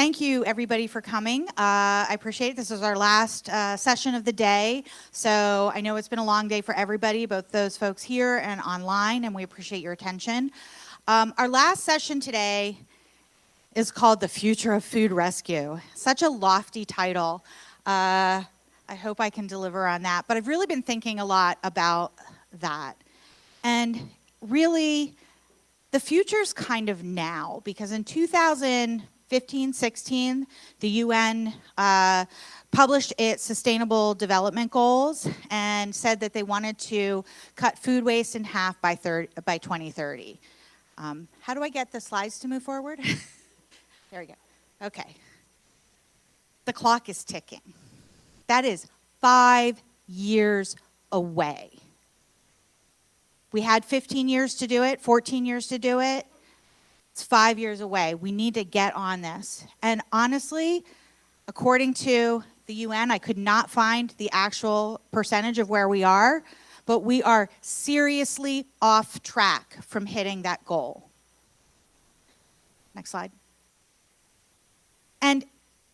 thank you, everybody, for coming. I appreciate it. This is our last session of the day. So I know it's been a long day for everybody, both those folks here and online, and we appreciate your attention. Our last session today is called The Future of Food Rescue. Such a lofty title. I hope I can deliver on that. But I've really been thinking a lot about that. And really, the future's kind of now, because in 2015-16, the UN published its Sustainable Development Goals and said that they wanted to cut food waste in half by 2030. How do I get the slides to move forward? There we go. Okay. The clock is ticking. That is 5 years away. We had 15 years to do it, 14 years to do it. It's 5 years away. We need to get on this. And honestly, according to the UN, I could not find the actual percentage of where we are, but we are seriously off track from hitting that goal. Next slide. And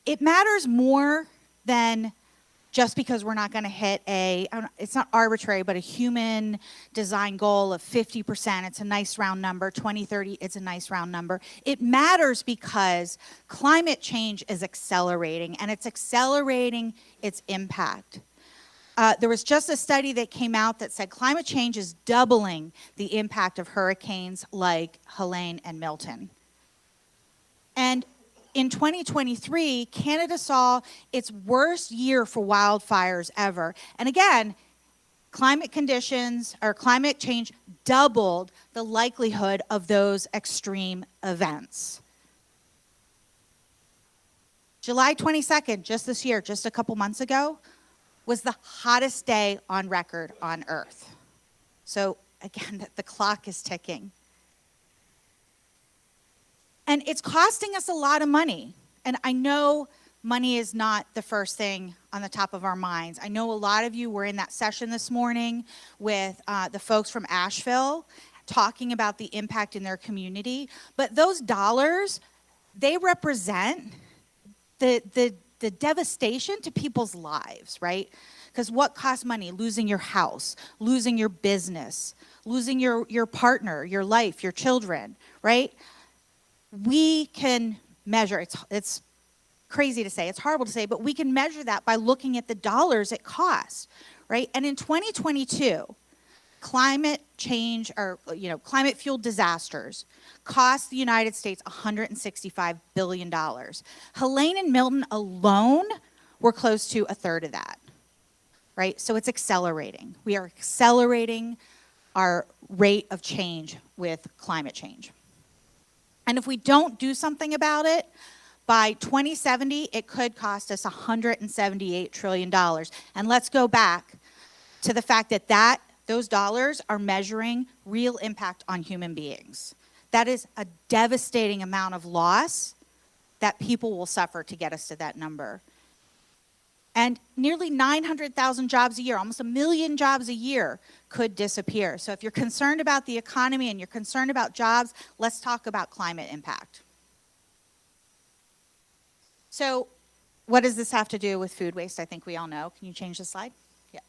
it matters more than just because we're not going to hit it's not arbitrary, but a human design goal of 50%. It's a nice round number. 2030, it's a nice round number. It matters because climate change is accelerating, and it's accelerating its impact. There was just a study that came out that said climate change is doubling the impact of hurricanes like Helene and Milton. And in 2023, Canada saw its worst year for wildfires ever. And again, climate change doubled the likelihood of those extreme events. July 22nd, just this year, just a couple months ago, was the hottest day on record on Earth. So again, the clock is ticking. And it's costing us a lot of money. And I know money is not the first thing on the top of our minds. I know a lot of you were in that session this morning with the folks from Asheville talking about the impact in their community. But those dollars, they represent the devastation to people's lives, right? Because what costs money? Losing your house, losing your business, losing your partner, your life, your children, right? We can measure, it's crazy to say, it's horrible to say, but we can measure that by looking at the dollars it costs, right? And in 2022, climate change, or climate-fueled disasters cost the United States $165 billion. Helene and Milton alone were close to a third of that, right? So it's accelerating. We are accelerating our rate of change with climate change. And if we don't do something about it, by 2070, it could cost us $178 trillion. And let's go back to the fact that those dollars are measuring real impact on human beings. That is a devastating amount of loss that people will suffer to get us to that number. And nearly 900,000 jobs a year, almost 1 million jobs a year, could disappear. So if you're concerned about the economy and you're concerned about jobs, let's talk about climate impact. So what does this have to do with food waste? I think we all know. Can you change the slide? Yeah.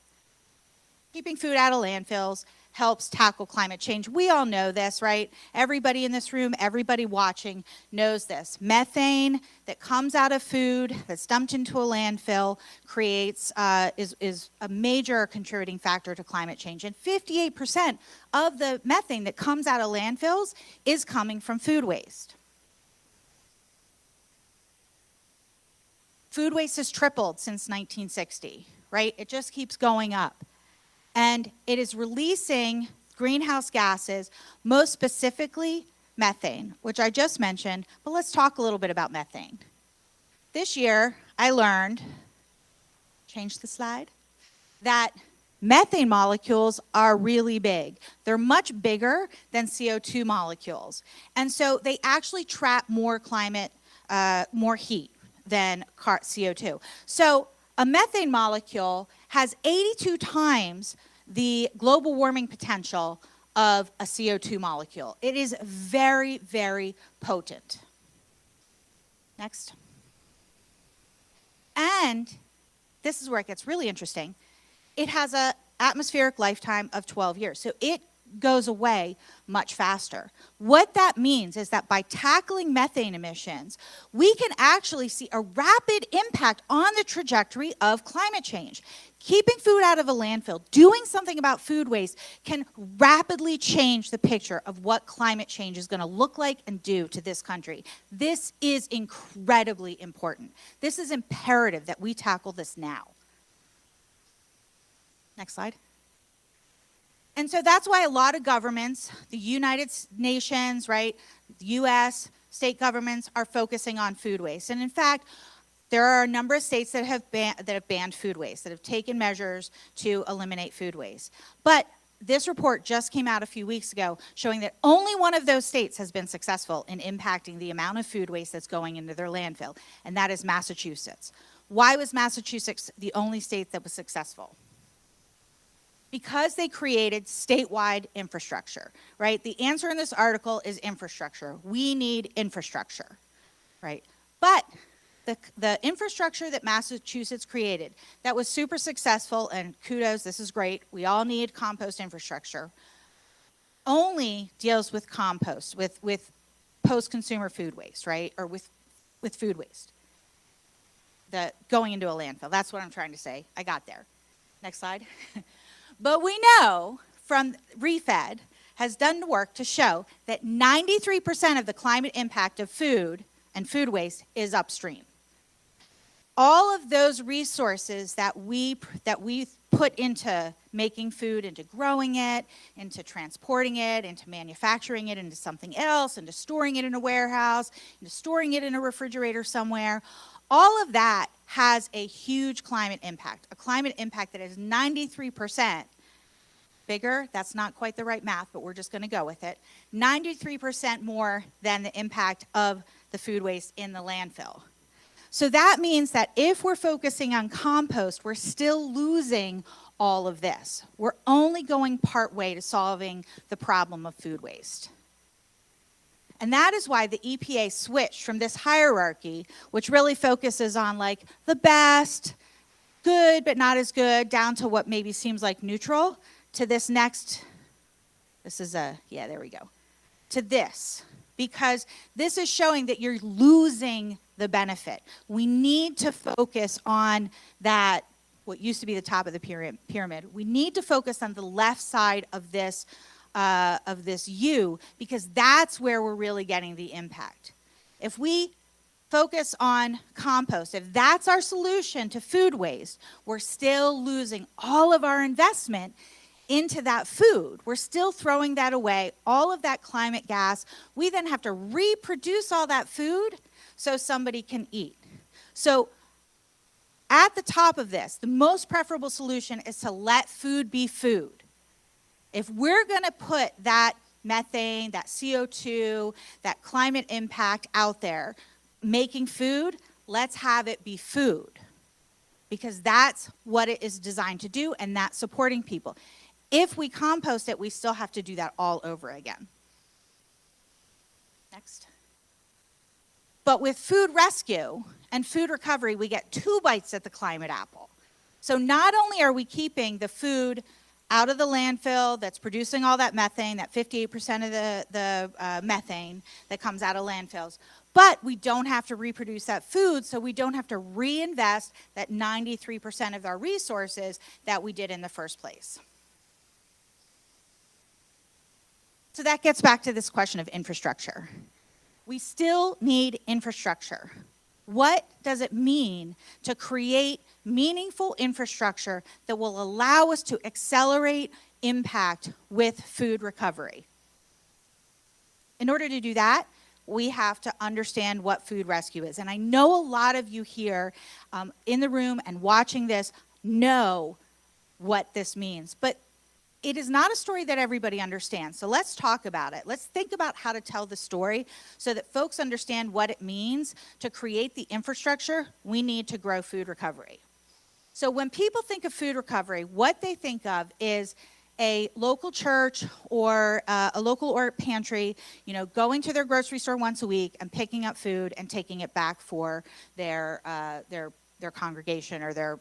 Keeping food out of landfills helps tackle climate change. We all know this, right? Everybody in this room, everybody watching knows this. Methane that comes out of food that's dumped into a landfill is a major contributing factor to climate change. And 58% of the methane that comes out of landfills is coming from food waste. Food waste has tripled since 1960, right? It just keeps going up. And it is releasing greenhouse gases, most specifically methane, which I just mentioned, but let's talk a little bit about methane. This year, I learned, change the slide, that methane molecules are really big. They're much bigger than CO2 molecules. And so they actually trap more more heat than CO2. So a methane molecule has 82 times the global warming potential of a CO2 molecule. It is very, very potent. Next. And this is where it gets really interesting. It has an atmospheric lifetime of 12 years. So it goes away much faster. What that means is that by tackling methane emissions, we can actually see a rapid impact on the trajectory of climate change. Keeping food out of a landfill, doing something about food waste can rapidly change the picture of what climate change is going to look like and do to this country. This is incredibly important. This is imperative that we tackle this now. Next slide. And so that's why a lot of governments, the United Nations, right, the US, state governments are focusing on food waste. And in fact, there are a number of states that have banned food waste, that have taken measures to eliminate food waste. But this report just came out a few weeks ago showing that only one of those states has been successful in impacting the amount of food waste that's going into their landfill, and that is Massachusetts. Why was Massachusetts the only state that was successful? Because they created statewide infrastructure, right? The answer in this article is infrastructure. We need infrastructure, right? But the infrastructure that Massachusetts created that was super successful, and kudos, this is great, we all need compost infrastructure, only deals with compost, with post-consumer food waste, right? Or with food waste. Going into a landfill, that's what I'm trying to say. I got there. Next slide. But we know from ReFed has done the work to show that 93% of the climate impact of food and food waste is upstream. All of those resources that we put into making food, into growing it, into transporting it, into manufacturing it into something else, into storing it in a warehouse, into storing it in a refrigerator somewhere, all of that has a huge climate impact, a climate impact that is 93% bigger. That's not quite the right math, but we're just going to go with it. 93% more than the impact of the food waste in the landfill. So that means that if we're focusing on compost, we're still losing all of this. We're only going part way to solving the problem of food waste. And that is why the EPA switched from this hierarchy, which really focuses on like the best, good but not as good, down to what maybe seems like neutral, to this next, there we go, to this. Because this is showing that you're losing the benefit. We need to focus on that, what used to be the top of the pyramid. We need to focus on the left side of this U, because that's where we're really getting the impact. If we focus on compost, if that's our solution to food waste, we're still losing all of our investment into that food. We're still throwing that away, all of that climate gas. We then have to reproduce all that food so somebody can eat. So at the top of this, the most preferable solution is to let food be food. If we're going to put that methane, that CO2, that climate impact out there, making food, let's have it be food. Because that's what it is designed to do, and that's supporting people. If we compost it, we still have to do that all over again. Next. But with food rescue and food recovery, we get 2 bites at the climate apple. So not only are we keeping the food out of the landfill that's producing all that methane, that 58% of the methane that comes out of landfills, but we don't have to reproduce that food, so we don't have to reinvest that 93% of our resources that we did in the first place. So that gets back to this question of infrastructure. We still need infrastructure. What does it mean to create meaningful infrastructure that will allow us to accelerate impact with food recovery? In order to do that, we have to understand what food rescue is. And I know a lot of you here in the room and watching this know what this means. But it is not a story that everybody understands. So let's talk about it. Let's think about how to tell the story so that folks understand what it means to create the infrastructure we need to grow food recovery. So when people think of food recovery, what they think of is a local church or a local pantry, going to their grocery store once a week and picking up food and taking it back for their their congregation or their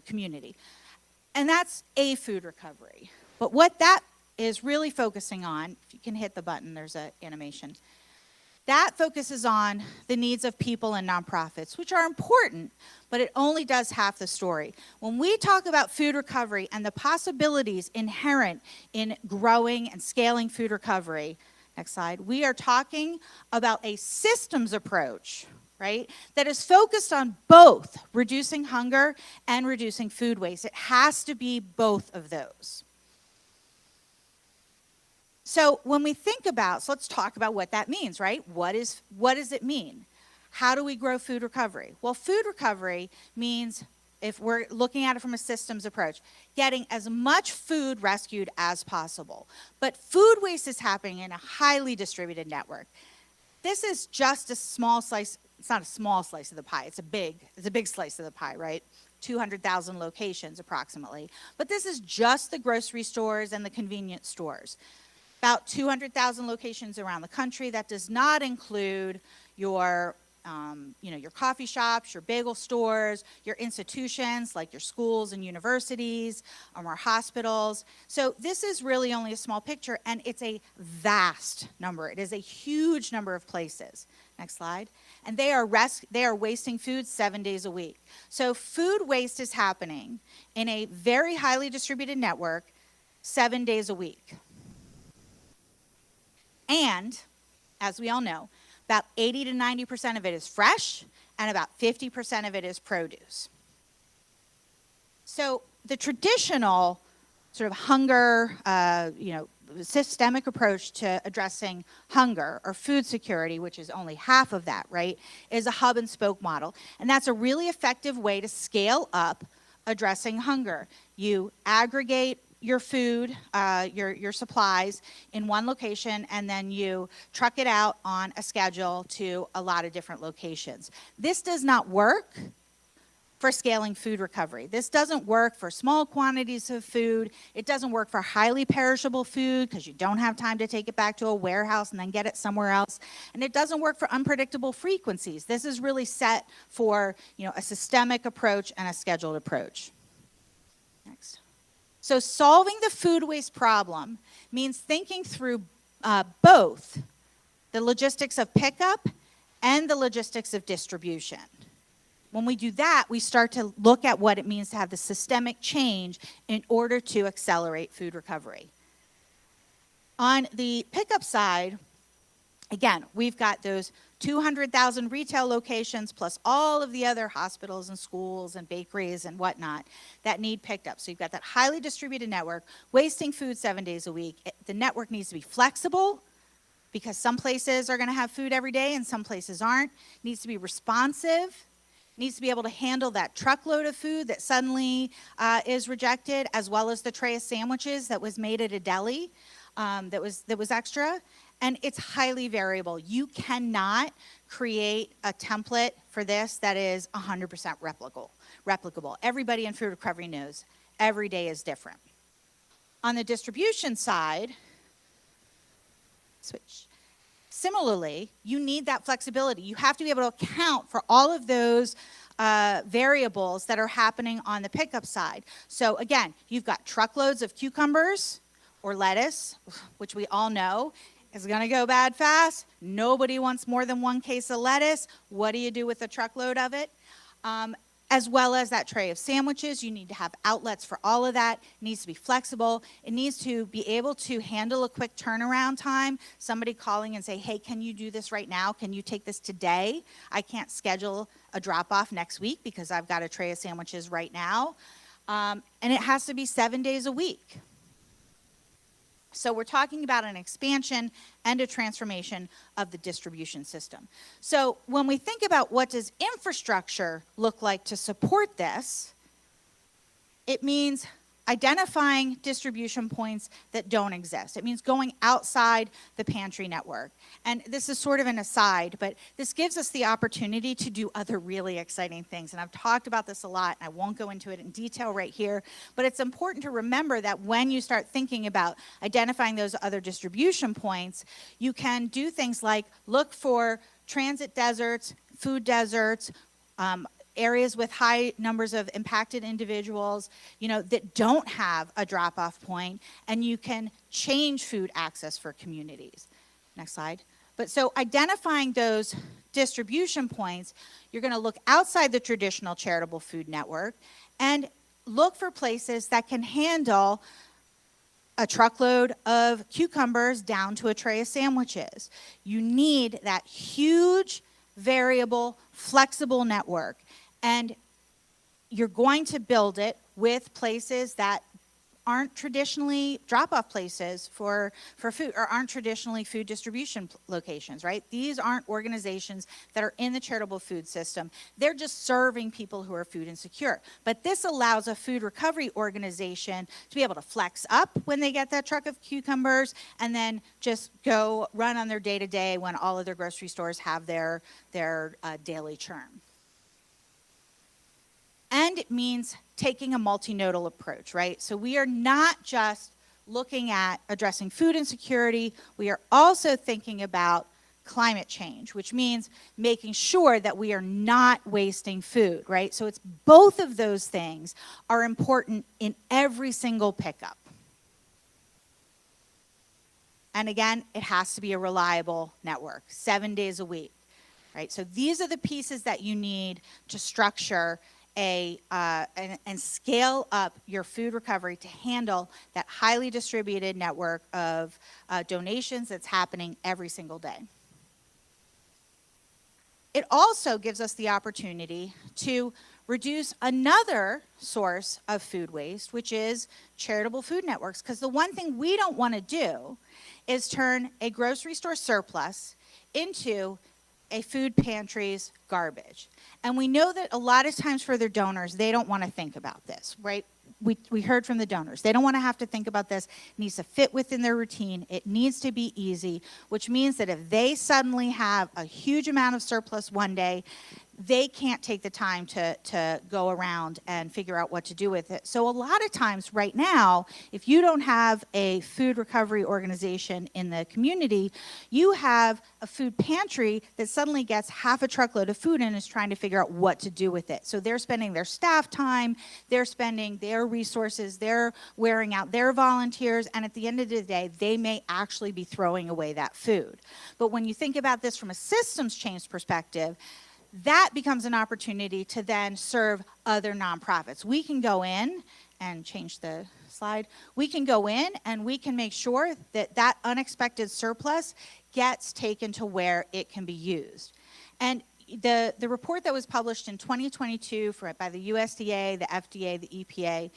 community. And that's a food recovery. But what that is really focusing on, if you can hit the button, there's an animation. That focuses on the needs of people and nonprofits, which are important, but it only does half the story. When we talk about food recovery and the possibilities inherent in growing and scaling food recovery, next slide, we are talking about a systems approach, right, that is focused on both reducing hunger and reducing food waste. It has to be both of those. So when we think about, so let's talk about what that means, right? What does it mean? How do we grow food recovery? Well, food recovery means, if we're looking at it from a systems approach, getting as much food rescued as possible. But food waste is happening in a highly distributed network. This is just a small slice. It's not a small slice of the pie. It's a big slice of the pie, right? 200,000 locations approximately. But this is just the grocery stores and the convenience stores. About 200,000 locations around the country. That does not include your your coffee shops, your bagel stores, your institutions like your schools and universities, our hospitals. So this is really only a small picture, and it's a vast number. It is a huge number of places. Next slide. And they are wasting food 7 days a week. So food waste is happening in a very highly distributed network 7 days a week. And, as we all know, about 80 to 90% of it is fresh, and about 50% of it is produce. So the traditional sort of hunger, systemic approach to addressing hunger or food security, which is only half of that, right, is a hub and spoke model. And that's a really effective way to scale up addressing hunger. You aggregate your food, your supplies in one location, and then you truck it out on a schedule to a lot of different locations. This does not work for scaling food recovery. This doesn't work for small quantities of food. It doesn't work for highly perishable food because you don't have time to take it back to a warehouse and then get it somewhere else. And it doesn't work for unpredictable frequencies. This is really set for a systemic approach and a scheduled approach. Next. So solving the food waste problem means thinking through both the logistics of pickup and the logistics of distribution. When we do that, we start to look at what it means to have the systemic change in order to accelerate food recovery. On the pickup side, again, we've got those 200,000 retail locations plus all of the other hospitals and schools and bakeries and whatnot that need picked up. So you've got that highly distributed network, wasting food 7 days a week. The network needs to be flexible because some places are going to have food every day and some places aren't. It needs to be responsive. It needs to be able to handle that truckload of food that suddenly is rejected, as well as the tray of sandwiches that was made at a deli that was extra. And it's highly variable. You cannot create a template for this that is 100% replicable. Everybody in food recovery knows every day is different. On the distribution side, switch. Similarly, you need that flexibility. You have to be able to account for all of those variables that are happening on the pickup side. So again, you've got truckloads of cucumbers or lettuce, which we all know is going to go bad fast. Nobody wants more than one case of lettuce. What do you do with a truckload of it? As well as that tray of sandwiches, you need to have outlets for all of that. It needs to be flexible. It needs to be able to handle a quick turnaround time. Somebody calling and say, hey, can you do this right now? Can you take this today? I can't schedule a drop-off next week because I've got a tray of sandwiches right now. And it has to be 7 days a week. So we're talking about an expansion and a transformation of the distribution system. So when we think about what does infrastructure look like to support this, it means identifying distribution points that don't exist. It means going outside the pantry network. And this is sort of an aside, but this gives us the opportunity to do other really exciting things. And I've talked about this a lot, and I won't go into it in detail right here, but it's important to remember that when you start thinking about identifying those other distribution points, you can do things like look for transit deserts, food deserts, areas with high numbers of impacted individuals, that don't have a drop-off point, and you can change food access for communities. Next slide. But so identifying those distribution points, you're going to look outside the traditional charitable food network and look for places that can handle a truckload of cucumbers down to a tray of sandwiches. You need that huge, variable, flexible network. And you're going to build it with places that aren't traditionally drop-off places for food, or aren't traditionally food distribution locations, right? These aren't organizations that are in the charitable food system. They're just serving people who are food insecure. But this allows a food recovery organization to be able to flex up when they get that truck of cucumbers, and then just go run on their day-to-day when all of their grocery stores have their daily churn. And it means taking a multinodal approach, right? So we are not just looking at addressing food insecurity, we are also thinking about climate change, which means making sure that we are not wasting food, right? So it's both of those things are important in every single pickup. And again, it has to be a reliable network, 7 days a week, right? So these are the pieces that you need to structure and scale up your food recovery to handle that highly distributed network of donations that's happening every single day. It also gives us the opportunity to reduce another source of food waste, which is charitable food networks. Because the one thing we don't want to do is turn a grocery store surplus into a food pantry's garbage. And we know that a lot of times for their donors, they don't want to think about this, right? We heard from the donors. They don't want to have to think about this. It needs to fit within their routine. It needs to be easy, which means that if they suddenly have a huge amount of surplus one day, they can't take the time to go around and figure out what to do with it. So a lot of times right now, if you don't have a food recovery organization in the community, you have a food pantry that suddenly gets half a truckload of food and is trying to figure out what to do with it. So they're spending their staff time, they're spending their resources, they're wearing out their volunteers, and at the end of the day, they may actually be throwing away that food. But when you think about this from a systems change perspective, that becomes an opportunity to then serve other nonprofits. We can go in and change the slide. We can go in and we can make sure that that unexpected surplus gets taken to where it can be used. And the report that was published in 2022 by the USDA, the FDA, the EPA,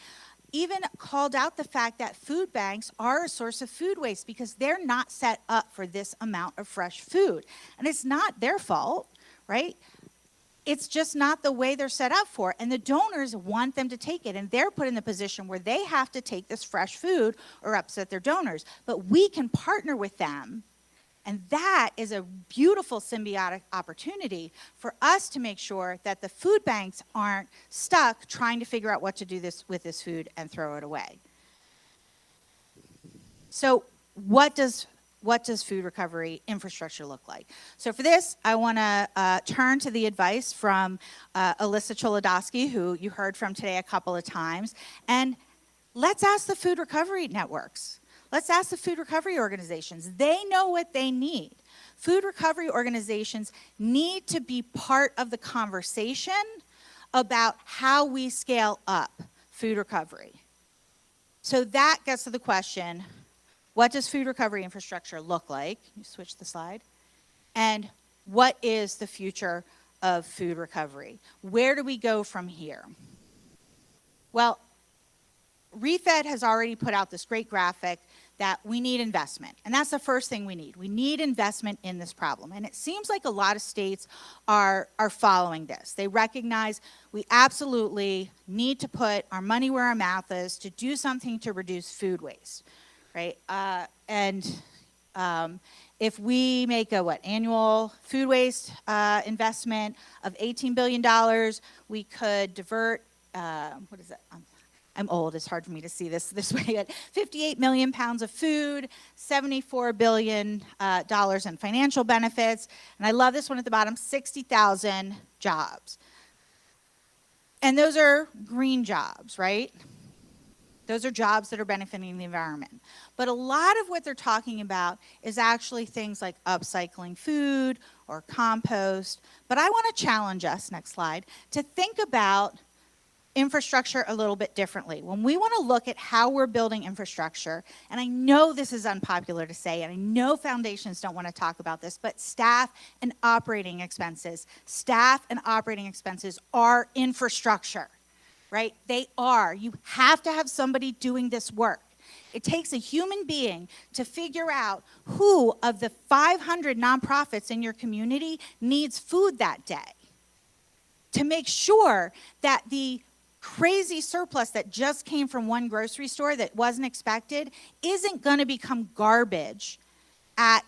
even called out the fact that food banks are a source of food waste because they're not set up for this amount of fresh food. And it's not their fault, right? It's just not the way they're set up for. And the donors want them to take it. And they're put in the position where they have to take this fresh food or upset their donors. But we can partner with them. And that is a beautiful symbiotic opportunity for us to make sure that the food banks aren't stuck trying to figure out what to do with this food and throw it away. So what does food recovery infrastructure look like? So for this, I want to turn to the advice from Alyssa Choladowski, who you heard from today a couple of times. And let's ask the food recovery networks. Let's ask the food recovery organizations. They know what they need. Food recovery organizations need to be part of the conversation about how we scale up food recovery. So that gets to the question, what does food recovery infrastructure look like? Can you switch the slide? And what is the future of food recovery? Where do we go from here? Well, ReFed has already put out this great graphic that we need investment. And that's the first thing we need. We need investment in this problem. And it seems like a lot of states are following this. They recognize we absolutely need to put our money where our mouth is to do something to reduce food waste. Right? If we make a annual food waste investment of $18 billion, we could divert, what is that? I'm old, it's hard for me to see this way, but 58 million pounds of food, $74 billion in financial benefits, and I love this one at the bottom, 60,000 jobs. And those are green jobs, right? Those are jobs that are benefiting the environment. But a lot of what they're talking about is actually things like upcycling food or compost. But I want to challenge us, next slide, to think about infrastructure a little bit differently. When we want to look at how we're building infrastructure, and I know this is unpopular to say, and I know foundations don't want to talk about this, but staff and operating expenses are infrastructure, right? They are. You have to have somebody doing this work. It takes a human being to figure out who of the 500 nonprofits in your community needs food that day, to make sure that the crazy surplus that just came from one grocery store that wasn't expected isn't going to become garbage at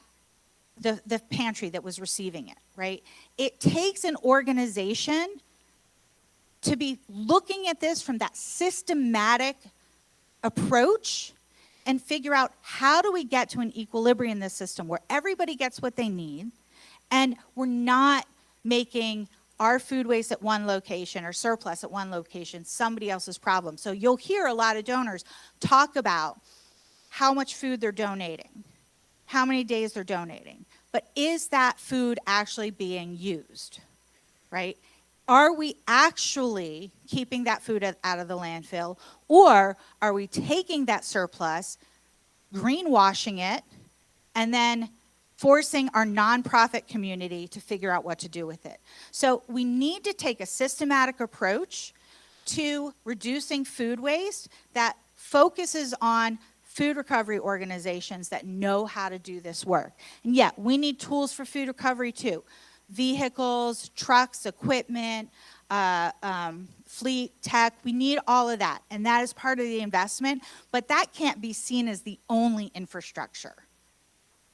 the pantry that was receiving it, right? It takes an organization to be looking at this from that systematic approach and figure out, how do we get to an equilibrium in this system where everybody gets what they need and we're not making our food waste at one location or surplus at one location somebody else's problem. So you'll hear a lot of donors talk about how much food they're donating, how many days they're donating. But is that food actually being used, right? Are we actually keeping that food out of the landfill, or are we taking that surplus, greenwashing it, and then forcing our nonprofit community to figure out what to do with it? So we need to take a systematic approach to reducing food waste that focuses on food recovery organizations that know how to do this work. And yeah, we need tools for food recovery too. Vehicles, trucks, equipment, fleet, tech, we need all of that. And that is part of the investment, but that can't be seen as the only infrastructure,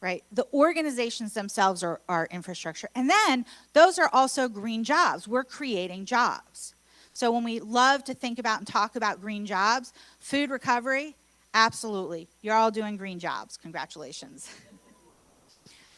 right? The organizations themselves are infrastructure. And then those are also green jobs. We're creating jobs. So when we love to think about and talk about green jobs, food recovery, absolutely. You're all doing green jobs. Congratulations.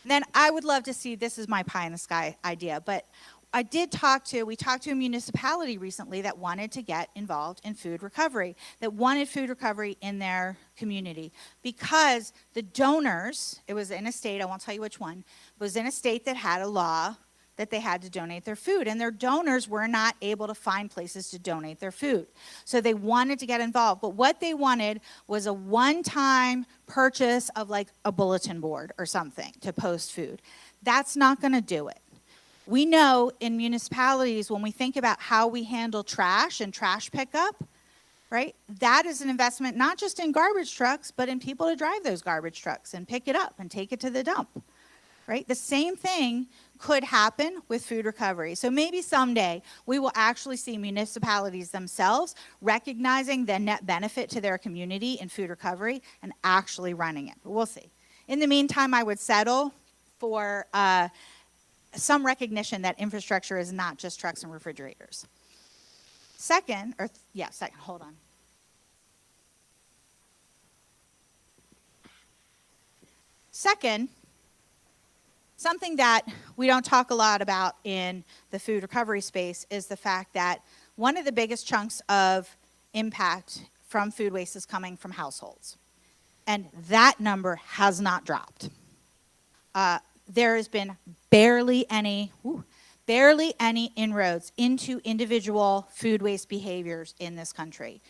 Then I would love to see, this is my pie in the sky idea, but we talked to a municipality recently that wanted to get involved in food recovery, that wanted food recovery in their community, because the donors, it was in a state, I won't tell you which one, it was in a state that had a law that they had to donate their food, and their donors were not able to find places to donate their food. So they wanted to get involved, but what they wanted was a one-time purchase of like a bulletin board or something to post food. That's not going to do it. We know in municipalities, when we think about how we handle trash and trash pickup, right, that is an investment not just in garbage trucks, but in people to drive those garbage trucks and pick it up and take it to the dump, right? The same thing could happen with food recovery. So maybe someday we will actually see municipalities themselves recognizing the net benefit to their community in food recovery and actually running it. But we'll see. In the meantime, I would settle for some recognition that infrastructure is not just trucks and refrigerators. Second, hold on. Second, something that we don't talk a lot about in the food recovery space is the fact that one of the biggest chunks of impact from food waste is coming from households. And that number has not dropped. There has been barely any inroads into individual food waste behaviors in this country.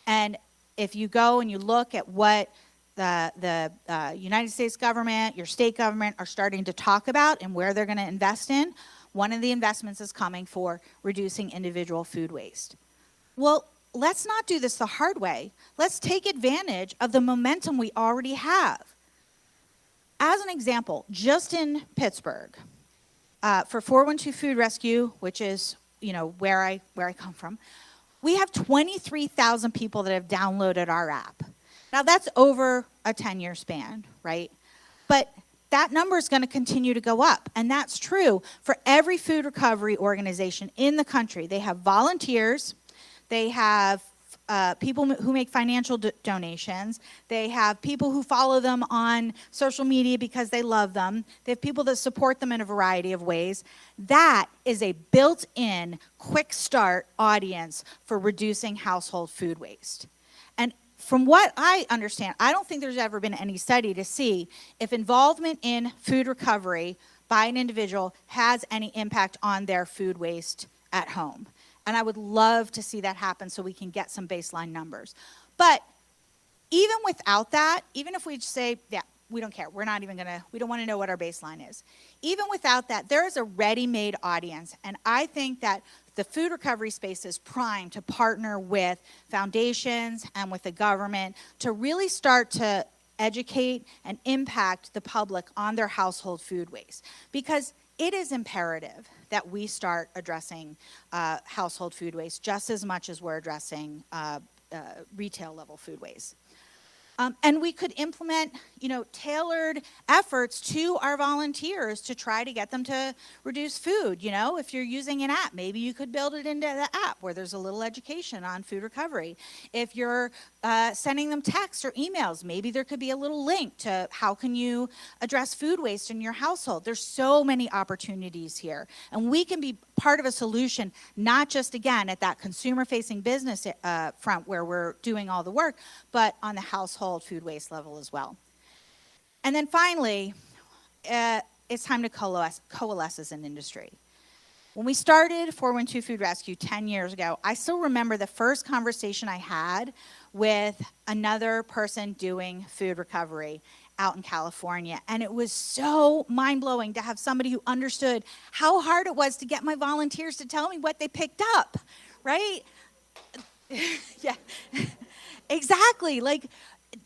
And if you go and you look at what the United States government, your state government are starting to talk about and where they're going to invest in, one of the investments is coming for reducing individual food waste. Well, let's not do this the hard way. Let's take advantage of the momentum we already have. As an example, just in Pittsburgh, for 412 Food Rescue, which is where I come from, we have 23,000 people that have downloaded our app. Now that's over a 10-year span, right? But that number is going to continue to go up, and that's true for every food recovery organization in the country. They have volunteers, they have people who make financial donations. They have people who follow them on social media because they love them. They have people that support them in a variety of ways. That is a built-in, quick start audience for reducing household food waste. And from what I understand, I don't think there's ever been any study to see if involvement in food recovery by an individual has any impact on their food waste at home. And I would love to see that happen so we can get some baseline numbers. But even without that, even if we say, yeah, we don't care, we don't want to know what our baseline is. Even without that, there is a ready-made audience. And I think that the food recovery space is primed to partner with foundations and with the government to really start to educate and impact the public on their household food waste. Because it is imperative that we start addressing household food waste just as much as we're addressing retail level food waste. And we could implement, tailored efforts to our volunteers to try to get them to reduce food. If you're using an app, maybe you could build it into the app where there's a little education on food recovery. If you're sending them texts or emails, maybe there could be a little link to how can you address food waste in your household. There's so many opportunities here. And we can be part of a solution, not just, again, at that consumer-facing business front where we're doing all the work, but on the household food waste level as well. And then finally, it's time to coalesce as an industry. When we started 412 Food Rescue 10 years ago, I still remember the first conversation I had with another person doing food recovery out in California. And it was so mind-blowing to have somebody who understood how hard it was to get my volunteers to tell me what they picked up, right? Yeah, exactly. Like,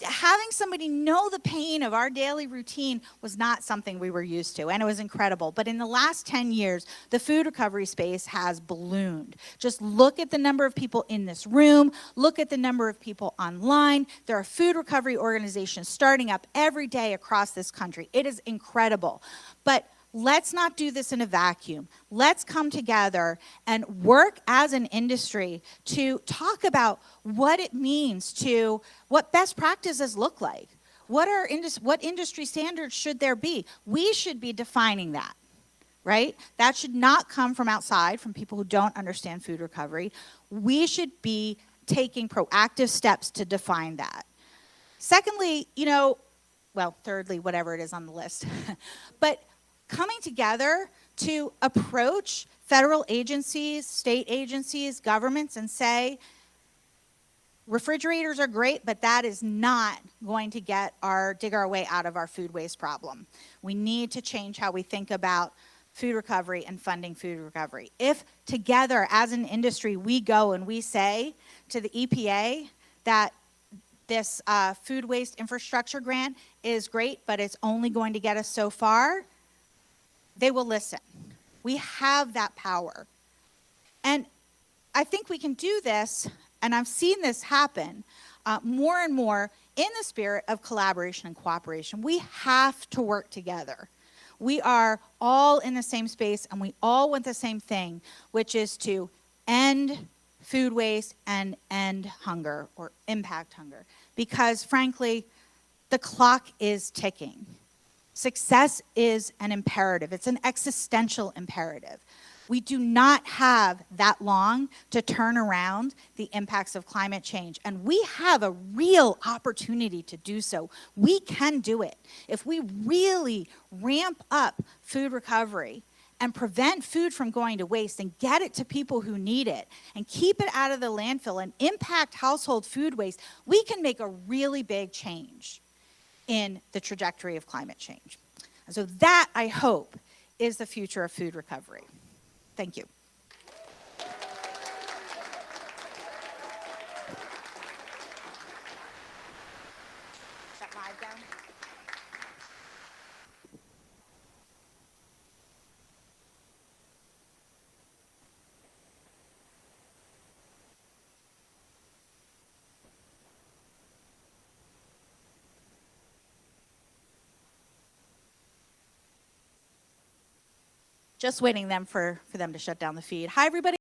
having somebody know the pain of our daily routine was not something we were used to, and it was incredible. But in the last 10 years, the food recovery space has ballooned. Just look at the number of people in this room, look at the number of people online. There are food recovery organizations starting up every day across this country. It is incredible. But let's not do this in a vacuum. Let's come together and work as an industry to talk about what it means to, what best practices look like. What industry standards should there be? We should be defining that, right? That should not come from outside, from people who don't understand food recovery. We should be taking proactive steps to define that. Secondly, thirdly, whatever it is on the list, but coming together to approach federal agencies, state agencies, governments, and say, refrigerators are great, but that is not going to dig our way out of our food waste problem. We need to change how we think about food recovery and funding food recovery. If together as an industry we go and we say to the EPA that this food waste infrastructure grant is great, but it's only going to get us so far, they will listen. We have that power. And I think we can do this, and I've seen this happen more and more in the spirit of collaboration and cooperation. We have to work together. We are all in the same space, and we all want the same thing, which is to end food waste and end hunger or impact hunger. Because frankly, the clock is ticking. Success is an imperative. It's an existential imperative. We do not have that long to turn around the impacts of climate change. And we have a real opportunity to do so. We can do it. If we really ramp up food recovery and prevent food from going to waste and get it to people who need it and keep it out of the landfill and impact household food waste, we can make a really big change in the trajectory of climate change. And so that, I hope, is the future of food recovery. Thank you. Shut my eyes down. Just waiting for them to shut down the feed. Hi, everybody.